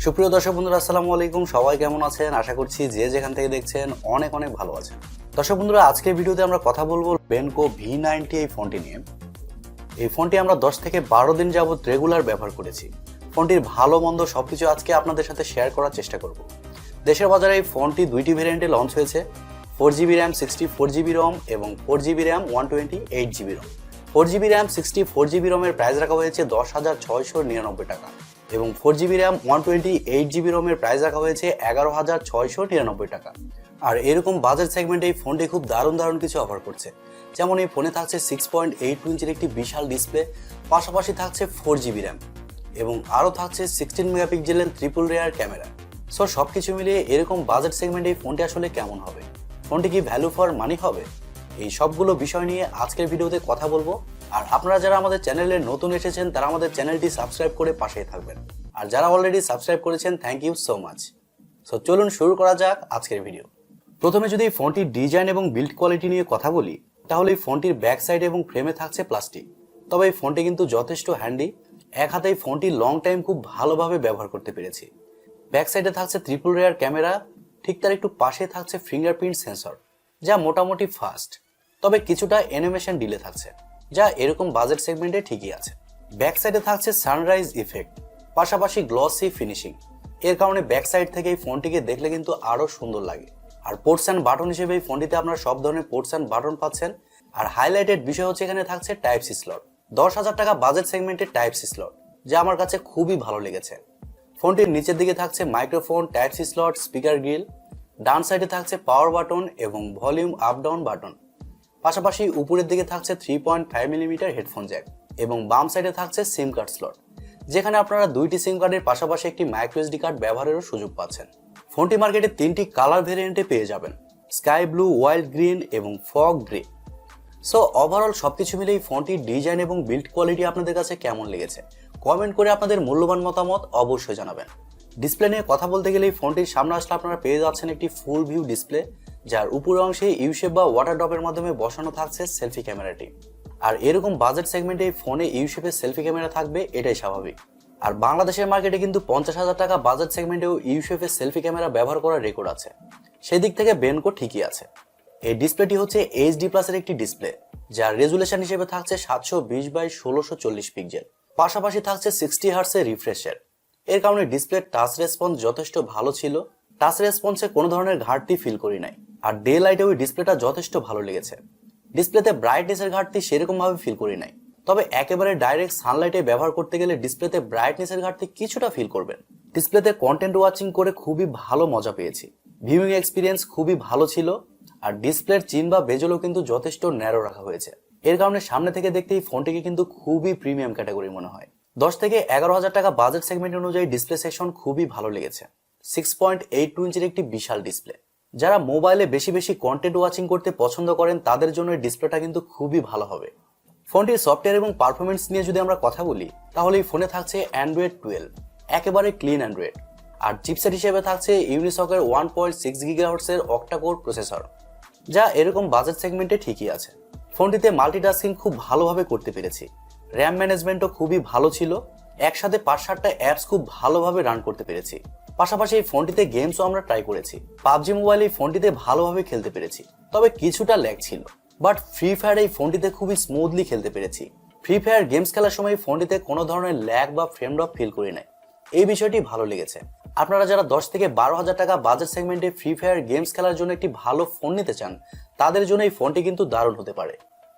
সুপ্রিয় দর্শক বন্ধুরা, আসসালামু আলাইকুম। সবাই কেমন আছেন? আশা করছি যে যেখান থেকে দেখছেন অনেক অনেক ভালো আছেন। দর্শক বন্ধুরা, আজকের ভিডিওতে আমরা কথা বলবো বেনকো V90 এই ফোনটি নিয়ে। এই ফোনটি আমরা 10 থেকে 12 দিন যাবত রেগুলার ব্যবহার করেছি। ফোনটির ভালো মন্দ সবকিছু আজকে আপনাদের সাথে শেয়ার করার চেষ্টা করব। দেশের বাজারে এই ফোনটি দুইটি ভেরিয়েন্টে লঞ্চ হয়েছে, 4GB RAM 64GB ROM এবং 4GB RAM 128GB ROM। 4GB RAM 64GB ROM এর প্রাইস রাখা হয়েছে 10,699 টাকা এবং 4GB RAM 128GB ROM এর প্রাইস রাখা হয়েছে 11,699 টাকা। আর এরকম বাজেট সেগমেন্টে এই ফোনটি খুব দারুণ কিছু অফার করছে। যেমন এই ফোনে থাকছে 6.82 ইঞ্চির একটি বিশাল ডিসপ্লে, পাশাপাশি থাকছে 4GB RAM এবং আরও থাকছে 16 মেগাপিক্সেলের ট্রিপল রেয়ার ক্যামেরা। সো সবকিছু মিলিয়ে এরকম বাজেট সেগমেন্টে এই ফোনটি আসলে কেমন হবে, ফোনটি কি ভ্যালু ফর মানি হবে, এই সবগুলো বিষয় নিয়ে আজকের ভিডিওতে কথা বলবো। আর আপনারা যারা আমাদের চ্যানেলে নতুন এসেছেন তারা আমাদের চ্যানেলটি সাবস্ক্রাইব করে পাশেই থাকবেন, আর যারা অলরেডি সাবস্ক্রাইব করেছেন thank you so much. So চলুন শুরু করা যাক আজকের ভিডিও। প্রথমে যদি এই ফোনটির ডিজাইন এবং বিল্ড কোয়ালিটি নিয়ে কথা বলি, তাহলে এই ফোনটির ব্যাক সাইড এবং ফ্রেমে থাকছে প্লাস্টিক। তবে এই ফোনটি কিন্তু যথেষ্ট হ্যান্ডি, এক হাতে এই ফোনটি লং টাইম খুব ভালোভাবে ব্যবহার করতে পেরেছি। ব্যাক সাইডে থাকছে ট্রিপল রেয়ার ক্যামেরা, ঠিক তার একটু পাশে থাকছে ফিঙ্গারপ্রিন্ট সেন্সর, যা মোটামুটি ফাস্ট, তবে কিছুটা অ্যানিমেশন ডিলে থাকছে, যা এরকম বাজেট সেগমেন্টে ঠিকই আছে। ব্যাক সাইডে থাকছে সানরাইজ ইফেক্ট, পাশাপাশি গ্লসি ফিনিশিং। এর কারণে ব্যাক সাইড থেকে এই ফোনটিকে দেখলে কিন্তু আরো সুন্দর লাগে। আর পোর্টস অ্যান্ড বাটন হিসেবে এই ফোনটিতে আপনারা সব ধরনের পোর্টস অ্যান্ড বাটন পাচ্ছেন। আর হাইলাইটেড বিষয় হচ্ছে এখানে থাকছে টাইপ সি স্লট, 10,000 টাকা বাজেট সেগমেন্টে টাইপ সি স্লট, যা আমার কাছে খুবই ভালো লেগেছে। ফোনটির নিচের দিকে থাকছে microphone, type C slot, speaker grill. ডান সাইডে থাকছে পাওয়ার বাটন এবং ভলিউম আপ ডাউন বাটন। পাশাপাশি উপরের দিকে থাকছে 3.5mm হেডফোন জ্যাক এবং বাম সাইডে থাকছে সিম কার্ড স্লট, যেখানে আপনারা দুইটি সিম কার্ডের পাশাপাশি একটি মাইক্রো এসডি কার্ড ব্যবহারেরও সুযোগ পাচ্ছেন। ফোনটি মার্কেটে 3টি কালার ভেরিয়েন্টে পেয়ে যাবেন, স্কাই ব্লু, ওয়াইল্ড গ্রিন এবং ফগ গ্রে। সো ওভারঅল সবকিছু মিলে এই ফোনটির ডিজাইন এবং বিল্ড কোয়ালিটি আপনাদের কাছে কেমন লেগেছে কমেন্ট করে আপনাদের মূল্যবান মতামত অবশ্যই জানাবেন। ডিসপ্লে নিয়ে কথা বলতে গেলে এই ফোনটির সামনে আসলে আপনারা পেয়ে যাচ্ছেন একটি ফুল ভিউ ডিসপ্লে, যার উপরের অংশে ইউশেপ বা ওয়াটার ড্রপের মাধ্যমে বসানো থাকছে সেলফি ক্যামেরাটি। আর এরকম বাজেট সেগমেন্টে এই ফোনে ইউশেপের সেলফি ক্যামেরা থাকবে, এটাই স্বাভাবিক। আর বাংলাদেশের মার্কেটে কিন্তু 50,000 টাকা বাজেট সেগমেন্টেও ইউশেপের সেলফি ক্যামেরা ব্যবহার করার রেকর্ড আছে, সেদিক থেকে বেনকো ঠিকই আছে। এই ডিসপ্লেটি হচ্ছে এইচডি প্লাসের একটি ডিসপ্লে, যার রেজুলেশন হিসেবে থাকছে 720x1640 পিক্সেল, পাশাপাশি থাকছে 60 হার্টজের রিফ্রেশের। এর কারণে ডিসপ্লের টাচ রেসপন্স যথেষ্ট ভালো ছিল, টাচ রেসপন্সে কোনো ধরনের ঘাটতি ফিল করি নাই। আর ডে লাইটে ওই ডিসপ্লেটা যথেষ্ট ভালো লেগেছে। ডিসপ্লেতে ব্রাইটনেসের ঘাটতি সেরকম ভাবে ফিল করি নাই, তবে একেবারে ডাইরেক্ট সানলাইটে ব্যবহার করতে গেলে ডিসপ্লেতে ব্রাইটনেসের ঘাটতি কিছুটা ফিল করবেন। ডিসপ্লেতে কন্টেন্ট ওয়াচিং করে খুবই ভালো মজা পেয়েছি, ভিউইং এক্সপিরিয়েন্স খুবই ভালো ছিল। আর ডিসপ্লের চিন বা বেজলও কিন্তু যথেষ্ট ন্যারো রাখা হয়েছে। এর কারণে সামনে থেকে দেখতে এই ফোনটিকে কিন্তু খুবই প্রিমিয়াম ক্যাটাগরি মনে হয়। 10 থেকে 11,000 টাকা বাজেট সেগমেন্ট অনুযায়ী ডিসপ্লে সেকশন খুবই ভালো লেগেছে। 6.82 ইঞ্চির একটি বিশাল ডিসপ্লে, যারা মোবাইলে বেশি কন্টেন্ট ওয়াচিং করতে পছন্দ করেন তাদের জন্য এই ডিসপ্লেটা কিন্তু খুবই ভালো হবে। ফোনটির সফটওয়্যার এবং পারফরমেন্স নিয়ে যদি আমরা কথা বলি, তাহলে এই ফোনে থাকছে অ্যান্ড্রয়েড 12, একেবারে ক্লিন অ্যান্ড্রয়েড। আর চিপসেট হিসেবে থাকছে ইউনিসকের 1.6 GHz এর অক্টাকোর প্রসেসর, যা এরকম বাজেট সেগমেন্টে ঠিকই আছে। ফোনটিতে মাল্টিটাস্কিং খুব ভালোভাবে করতে পেরেছি, র্যাম ম্যানেজমেন্টও খুবই ভালো ছিল, একসাথে 5-7টা অ্যাপস খুব ভালোভাবে রান করতে পেরেছি। পাশাপাশি এই ফোনটিতে গেমসও আমরা ট্রাই করেছি। পাবজি মোবাইল এই ফোনটিতে ভালোভাবে খেলতে পেরেছি, তবে কিছুটা ল্যাগ ছিল। বাট ফ্রি ফায়ার এই ফোনটিতে খুবই স্মুথলি খেলতে পেরেছি। ফ্রি ফায়ার গেমস খেলার সময় ফোনটিতে কোনো ধরনের ল্যাগ বা ফ্রেম ড্রপ ফিল করি নাই, এই বিষয়টি ভালো লেগেছে। আপনারা যারা 10 থেকে 12,000 টাকা বাজেট সেগমেন্টে ফ্রি ফায়ার গেমস খেলার জন্য একটি ভালো ফোন নিতে চান, তাদের জন্য এই ফোনটি কিন্তু দারুণ হতে পারে।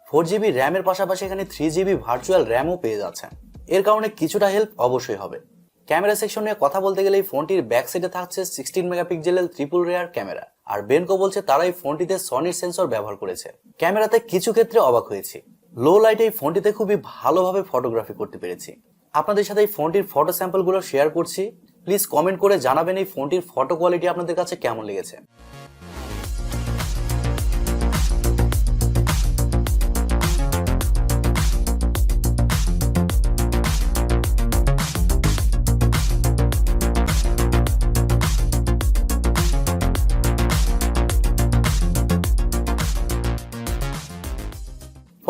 4GB র্যামের পাশাপাশি এখানে 3GB ভার্চুয়াল র্যামও পেয়ে যাচ্ছেন, এর কারণে কিছুটা হেল্প অবশ্যই হবে। ক্যামেরা সেকশন নিয়ে কথা বলতে গেলে এই ফোনটির ব্যাক সাইডে থাকছে 16 মেগাপিক্সেলের ট্রিপল রেয়ার ক্যামেরা। আর বেনকো বলছে তারা এই ফোনটিতে সনির সেন্সর ব্যবহার করেছে। ক্যামেরাতে কিছু ক্ষেত্রে অবাক হয়েছি, লো লাইটে এই ফোনটিতে খুবই ভালোভাবে ফটোগ্রাফি করতে পেরেছি। আপনাদের সাথে এই ফোনটির ফটো স্যাম্পলগুলো শেয়ার করছি, প্লিজ কমেন্ট করে জানাবেন এই ফোনটির ফটো কোয়ালিটি আপনাদের কাছে কেমন লেগেছে।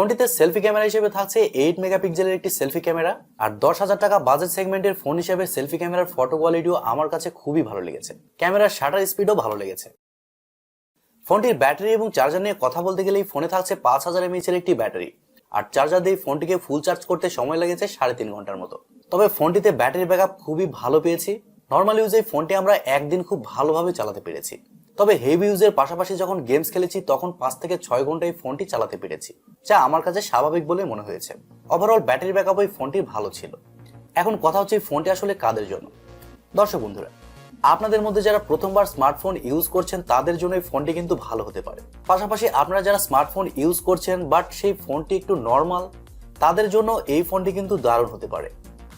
ফোনটিতে সেলফি ক্যামেরা হিসেবে থাকছে 8 মেগাপিক্সেলের একটি সেলফি ক্যামেরা। আর 10,000 টাকা বাজেট সেগমেন্টের ফোন হিসেবে সেলফি ক্যামেরার ফটো কোয়ালিটিও আমার কাছে খুবই ভালো লেগেছে। ক্যামেরার শাটার স্পিডও ভালো লেগেছে। ফোনটির ব্যাটারি এবং চার্জার নিয়ে কথা বলতে গেলে এই ফোনে থাকছে 5000 mAh এর একটি ব্যাটারি। আর চার্জার দিয়ে ফোনটিকে ফুল চার্জ করতে সময় লেগেছে 3.5 ঘন্টার মতো। তবে ফোনটিতে ব্যাটারি ব্যাকআপ খুবই ভালো পেয়েছি। নর্মাল ইউজে ফোনটি আমরা একদিন খুব ভালোভাবে চালাতে পেরেছি। তবে হেভি ইউজের পাশাপাশি যখন গেমস খেলেছি তখন 5 থেকে 6 ঘন্টা এই ফোনটি চালাতে পেরেছি, যা আমার কাছে স্বাভাবিক বলে মনে হয়েছে। ওভারঅল ব্যাটারি ব্যাকআপ এই ফোনটির ভালো ছিল। এখন কথা হচ্ছে এই ফোনটি আসলে কাদের জন্য। দর্শক বন্ধুরা, আপনাদের মধ্যে যারা প্রথমবার স্মার্টফোন ইউজ করছেন তাদের জন্য এই ফোনটি কিন্তু ভালো হতে পারে। পাশাপাশি আপনারা যারা স্মার্টফোন ইউজ করছেন বাট সেই ফোনটি একটু নর্মাল, তাদের জন্য এই ফোনটি কিন্তু দারুণ হতে পারে।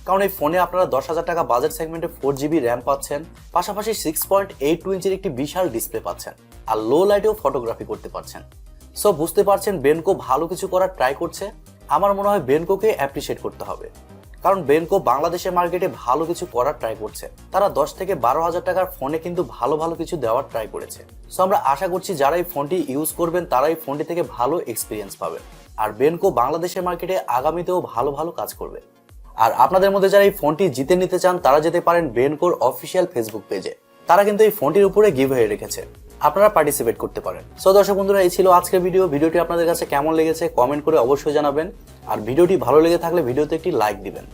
কারণ এই ফোনে আপনারা 10,000 টাকা বাজেট সেগমেন্টে 4GB র্যাম পাচ্ছেন, পাশাপাশি 6.82 ইঞ্চির একটি বিশাল ডিসপ্লে পাচ্ছেন, আর লো লাইটেও ফটোগ্রাফি করতে পারছেন। সো বুঝতে পারছেন বেনকো ভালো কিছু করার ট্রাই করছে। আমার মনে হয় বেনকোকে অ্যাপ্রিশিয়েট করতে হবে, কারণ বেনকো বাংলাদেশের মার্কেটে ভালো কিছু করার ট্রাই করছে। তারা 10 থেকে 12,000 টাকার ফোনে কিন্তু ভালো ভালো কিছু দেওয়ার ট্রাই করেছে। সো আমরা আশা করছি যারা এই ফোনটি ইউজ করবেন তারা এই ফোনটি থেকে ভালো এক্সপিরিয়েন্স পাবেন। আর বেনকো বাংলাদেশের মার্কেটে আগামীতেও ভালো ভালো কাজ করবে। আর আপনাদের মধ্যে যারা এই ফোনটি জিতে নিতে চান তারা যেতে পারেন বেনকোর অফিসিয়াল ফেসবুক পেজে। তারা কিন্তু এই ফোনটির উপরে গিভঅ্যাওয়ে রেখেছে, আপনারা পার্টিসিপেট করতে পারেন। সো দর্শক বন্ধুরা, এই ছিল আজকের ভিডিওটি আপনাদের কাছে কেমন লেগেছে কমেন্ট করে অবশ্যই জানাবেন। আর ভিডিওটি ভালো লেগে থাকলে ভিডিওতে একটি লাইক দিবেন।